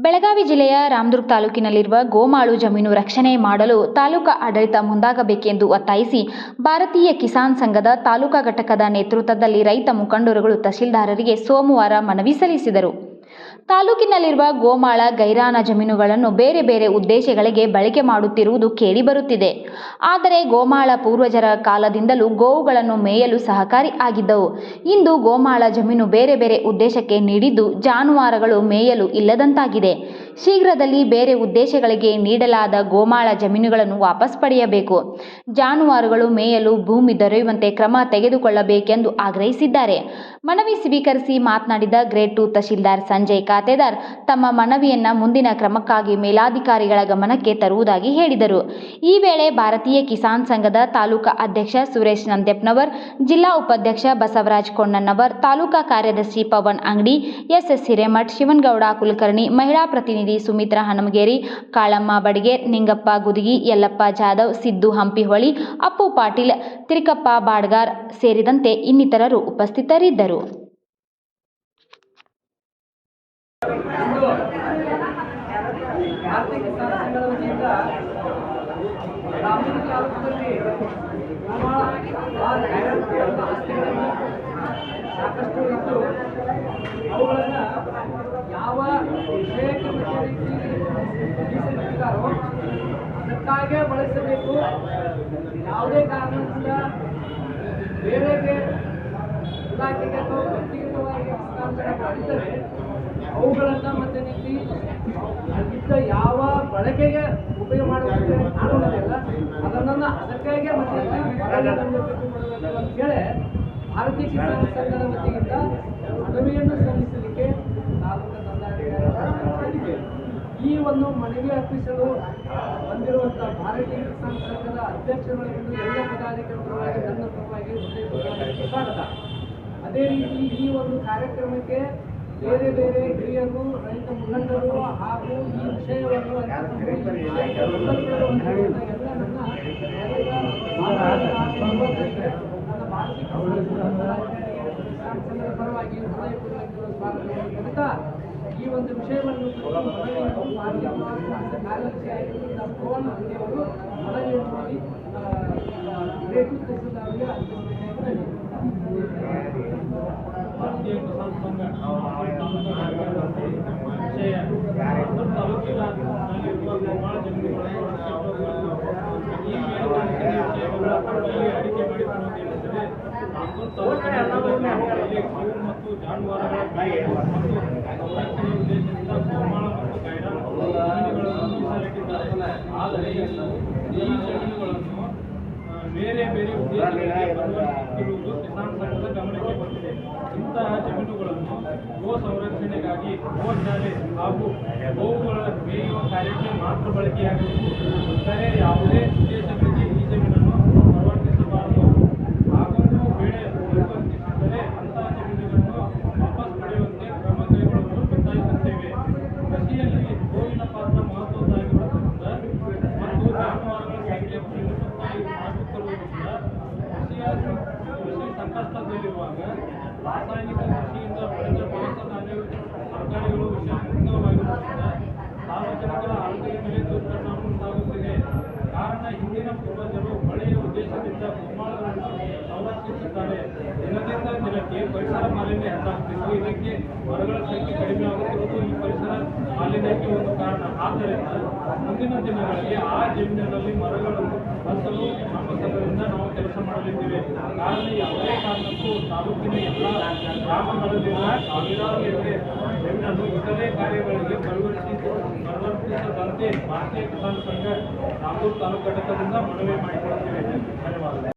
ಬೆಳಗಾವಿ ಜಿಲ್ಲೆಯ ರಾಮದುರ್ಗ ತಾಲೂಕಿನಲ್ಲಿರುವ ಗೋಮಾಳು ಜಮೀನು ರಕ್ಷಣೆ ಮಾಡಲು ತಾಲೂಕಾ ಆಡಳಿತ ಮುಂದಾಗಬೇಕೆಂದು ಒತ್ತಾಯಿಸಿ ಭಾರತೀಯ ಕಿಸಾನ್ ಸಂಘದ ತಾಲೂಕಾ ಘಟಕದ ನೇತೃತ್ವದಲ್ಲಿ ರೈತ ಮುಖಂಡರುಗಳು ತಹಶೀಲ್ದಾರರಿಗೆ ಸೋಮವಾರ ಮನವಿ ಸಲ್ಲಿಸಿದರು. ತಾಲೂಕಿನಲ್ಲಿರುವ ಗೋಮಾಳ ಗೈರಾನ ಜಮೀನುಗಳನ್ನು ಬೇರೆ ಬೇರೆ ಉದ್ದೇಶಗಳಿಗೆ ಬಳಕೆ ಮಾಡುತ್ತಿರುವುದು ಕೇಳಿಬರುತ್ತಿದೆ. ಆದರೆ ಗೋಮಾಳ ಪೂರ್ವಜರ ಕಾಲದಿಂದಲೂ ಗೋವುಗಳನ್ನು ಮೇಯಲು ಸಹಕಾರಿ ಆಗಿದ್ದವು. ಇಂದು ಗೋಮಾಳ ಜಮೀನು ಬೇರೆ ಬೇರೆ ಉದ್ದೇಶಕ್ಕೆ ನೀಡಿದ್ದು ಜಾನುವಾರುಗಳು ಮೇಯಲು ಇಲ್ಲದಂತಾಗಿದೆ. ಶೀಘ್ರದಲ್ಲಿ ಬೇರೆ ಉದ್ದೇಶಗಳಿಗೆ ನೀಡಲಾದ ಗೋಮಾಳ ಜಮೀನುಗಳನ್ನು ವಾಪಸ್ ಪಡೆಯಬೇಕು. ಜಾನುವಾರುಗಳು ಮೇಯಲು ಭೂಮಿ ದೊರೆಯುವಂತೆ ಕ್ರಮ ತೆಗೆದುಕೊಳ್ಳಬೇಕೆಂದು ಆಗ್ರಹಿಸಿದ್ದಾರೆ. ಮನವಿ ಸ್ವೀಕರಿಸಿ ಮಾತನಾಡಿದ ಗ್ರೇಡ್ 2 ತಹಶೀಲ್ದಾರ್ ಸಂಜಯ್ ಖಾತೆದಾರ್ ತಮ್ಮ ಮನವಿಯನ್ನ ಮುಂದಿನ ಕ್ರಮಕ್ಕಾಗಿ ಮೇಲಾಧಿಕಾರಿಗಳ ಗಮನಕ್ಕೆ ತರುವುದಾಗಿ ಹೇಳಿದರು. ಈ ವೇಳೆ ಭಾರತೀಯ ಕಿಸಾನ್ ಸಂಘದ ತಾಲೂಕಾ ಅಧ್ಯಕ್ಷ ಸುರೇಶ್ ನಂದ್ಯಪ್ಪನವರ್, ಜಿಲ್ಲಾ ಉಪಾಧ್ಯಕ್ಷ ಬಸವರಾಜ್ ಕೊಂಡಣ್ಣವರ್, ತಾಲೂಕಾ ಕಾರ್ಯದರ್ಶಿ ಪವನ್ ಅಂಗಡಿ, ಎಸ್ ಹಿರೇಮಠ್, ಶಿವನಗೌಡ ಕುಲಕರ್ಣಿ, ಮಹಿಳಾ ಪ್ರತಿನಿಧಿ ಸುಮಿತ್ರಾ ಹನುಮಗೇರಿ, ಕಾಳಮ್ಮ ಬಡಿಗೇರ್, ನಿಂಗಪ್ಪ ಗುದಗಿ, ಯಲ್ಲಪ್ಪ ಜಾಧವ್, ಸಿದ್ದು ಹಂಪಿಹೊಳಿ, ಅಪ್ಪು ಪಾಟೀಲ್, ತಿರುಕಪ್ಪ ಬಾಡ್ಗಾರ್ ಸೇರಿದಂತೆ ಇನ್ನಿತರರು ಉಪಸ್ಥಿತರಿದ್ದರು. ಭಾರತೀಯ ಕಿಸಾನ್ ಸಂಘದ ವತಿಯಿಂದ ರಾಮದುರ್ಗ ತಾಲೂಕಿನಲ್ಲಿ ಆಸ್ತಿಗಳನ್ನು ಸಾಕಷ್ಟು ಇದ್ದು ಅವುಗಳನ್ನು ಯಾವ ವಿಷಯಕ್ಕೆ ಮೀಸಲಿಟ್ಟಿದ್ದಾರೋ ಅದಕ್ಕಾಗೇ ಬಳಸಬೇಕು. ಯಾವುದೇ ಕಾರಣದಿಂದ ಬೇರೆ ಇಲಾಖೆಗೆ ಅಥವಾ ವ್ಯಕ್ತಿಗತವಾಗಿ ಹಸ್ತಾಂತರ ಮಾಡಿದ್ದರೆ ಅವುಗಳನ್ನು ಮತ್ತೆ ನಿಂತು ಇದ್ದ ಯಾವ ಬಳಕೆಗೆ ಉಪಯೋಗ ಮಾಡುವಂತೆ ಕಾಣುವುದಿಲ್ಲ, ಅದನ್ನು ಅದಕ್ಕಾಗಿ ಮತ್ತೆ ಅಂತೇಳಿ ಭಾರತೀಯ ಕಿಸಾನ್ ಸಂಘದ ವತಿಯಿಂದ ಮನವಿಯನ್ನು ಸಲ್ಲಿಸಲಿಕ್ಕೆ ತಾಲೂಕಾ ದಂಡಾಧಿಕಾರಿ ಈ ಒಂದು ಮನವಿ ಅರ್ಪಿಸಲು ಬಂದಿರುವಂಥ ಭಾರತೀಯ ಕಿಸಾನ್ ಸಂಘದ ಅಧ್ಯಕ್ಷರುಗಳಿಂದ ಎಲ್ಲ ಪದಾಧಿಕಾರಿಗಳ ಪರವಾಗಿ ನನ್ನ ಪರವಾಗಿ ಸ್ವಾಗತ. ಅದೇ ರೀತಿ ಈ ಒಂದು ಕಾರ್ಯಕ್ರಮಕ್ಕೆ ಬೇರೆ ಬೇರೆ ಹಿರಿಯರು, ರೈತ ಮುಖಂಡರು ಹಾಗೂ ಈ ವಿಷಯವನ್ನು ಪರವಾಗಿ ಹೃದಯಪೂರ್ವಕ ಈ ಒಂದು ವಿಷಯವನ್ನು ಕಾರ್ಯದರ್ಶಿಯಾಗಿರುವಂತಹ ಪವನ್ ಅಂಗಡಿಯವರು ಮನವಿಯನ್ನು ಮಾಡಿ ಗ್ರೇಡ್ 2 ತಹಶೀಲ್ದಾರ್ಗೆ ಭಾರತೀಯ ಕಿಸಾನ್ ಸಂಘ ತಾಲೂಕಿನಲ್ಲಿರುವ ಗೋಮಾಳ ಜಮೀನುಗಳನ್ನು ಈ ಮೇಲ್ಕಾಣಿಕೆ ವಿಷಯವನ್ನು ಅರಿಕೆ ಮಾಡಿಕೊಳ್ಳುವುದೇನೆಂದರೆ ರಾಮದುರ್ಗ ತಾಲೂಕಿನಲ್ಲಿ ಗೋವು ಮತ್ತು ಜಾನುವಾರುಗಳ ಮತ್ತು ಸಂರಕ್ಷಣೆ ಉದ್ದೇಶದಿಂದ ಗೋಮಾಳ ಮತ್ತು ಗೈರಾನ ಜಮೀನುಗಳನ್ನು ಮೀಸಲಿಟ್ಟಿದ್ದಾರೆ. ಆದರೆ ಈ ಜಮೀನುಗಳನ್ನು ಬೇರೆ ಬೇರೆ ಉದ್ದೇಶಗಳಿಗೆ ಪರಿವರ್ತಿಸುತ್ತಿರುವುದು ಕಿಸಾನ್ ಸಂಘದ ಗಮನಕ್ಕೆ ಬಂದಿದೆ. ಇಂತಹ ಜಮೀನುಗಳನ್ನು ಗೋ ಸಂರಕ್ಷಣೆಗಾಗಿ ಗೋಶಾಲೆ ಹಾಗೂ ಗೋವುಗಳ ಮೇಯುವ ಕಾರ್ಯಕ್ಕೆ ಮಾತ್ರ ಬಳಕೆಯಾಗಬೇಕು. ಇತರೆ ಯಾವುದೇ ಉದ್ದೇಶಗಳಿಗೆ ಈ ಜಮೀನನ್ನು ಪರಿವರ್ತಿಸಬಾರದು. ಹಾಗೂ ಬೆಳೆ ಪರಿವರ್ತಿಸಿದರೆ ಅಂತಹ ಜಮೀನುಗಳನ್ನು ವಾಪಸ್ ಪಡೆಯುವಂತೆ ಕ್ರಮ ಕೈಗೊಳ್ಳಲು ಒತ್ತಾಯಿಸುತ್ತೇವೆ. ಕೃಷಿಯಲ್ಲಿ ಗೋವಿನ ಪಾತ್ರ ಮಹತ್ವದ್ದಾಗಿರುವುದರಿಂದ ಮತ್ತು ಜಾನುವಾರುಗಳ ಸಂಖ್ಯೆ ಆಗುತ್ತಿರುವುದರಿಂದ ಕೃಷಿ ಸಂಕಷ್ಟದಲ್ಲಿರುವಾಗ ರಾಸಾಯನಿಕ ಕೃಷಿಯಿಂದ ಪಡೆದ ದವಸ ತರಕಾರಿಗಳು ವಿಷಮುಕ್ತವಾಗಿರುವುದರಿಂದ ಸಾರ್ವಜನಿಕರ ಆರೋಗ್ಯದ ಮೇಲೆ ದುಷ್ಪರಿಣಾಮ ಉಂಟಾಗುತ್ತಿದೆ. ಕಾರಣ ಹಿಂದಿನ ಪೂರ್ವಜರು ಒಳ್ಳೆಯ ಉದ್ದೇಶದಿಂದ ಗೋಮಾಳಗಳನ್ನು ಸಂರಕ್ಷಿಸುತ್ತಾರೆ. ದಿನದಿಂದ ದಿನಕ್ಕೆ ಪರಿಸರ ಮಾಲಿನ್ಯ ಹೆಚ್ಚಾಗುತ್ತಿದ್ದು ಇದಕ್ಕೆ ಮರಗಳ ಸಂಖ್ಯೆ ಕಡಿಮೆ ಆಗುತ್ತಿರುವುದು ಈ ಪರಿಸರ ಮಾಲಿನ್ಯಕ್ಕೆ ಒಂದು ಕಾರಣ. ಆದ್ದರಿಂದ ಮುಂದಿನ ದಿನಗಳಲ್ಲಿ ಆ ಜಮೀನಿನಲ್ಲಿ ಮರಗಳನ್ನು ಹಚ್ಚಲು ನಮ್ಮ ಸಂಘದಿಂದ ನಾವು ಕೆಲಸ ಮಾಡಲಿದ್ದೇವೆ. ಕಾರಣ ಯಾವುದೇ ಕಾರಣಕ್ಕೂ ತಾಲೂಕಿನ ಎಲ್ಲ ಗ್ರಾಮಗಳಲ್ಲಿನ ಸಾವಿರಾರು ಎಕರೆ ಜಮೀನನ್ನು ಇತರೆ ಕಾರ್ಯಗಳಿಗೆ ಪರಿವರ್ತಿಸದಂತೆ ಭಾರತೀಯ ಕಿಸಾನ್ ಸಂಘ ರಾಮದುರ್ಗ ತಾಲೂಕು ಘಟಕದಿಂದ ಮನವಿ ಮಾಡಿಕೊಳ್ಳುತ್ತೇವೆ. ಧನ್ಯವಾದ.